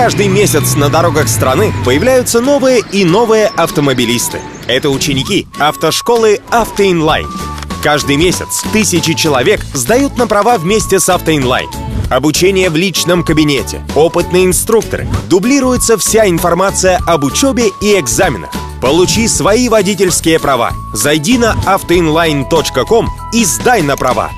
Каждый месяц на дорогах страны появляются новые и новые автомобилисты. Это ученики автошколы «Автоинлайн». Каждый месяц тысячи человек сдают на права вместе с «Автоинлайн». Обучение в личном кабинете, опытные инструкторы, дублируется вся информация об учебе и экзаменах. Получи свои водительские права. Зайди на autoinline.com и сдай на права.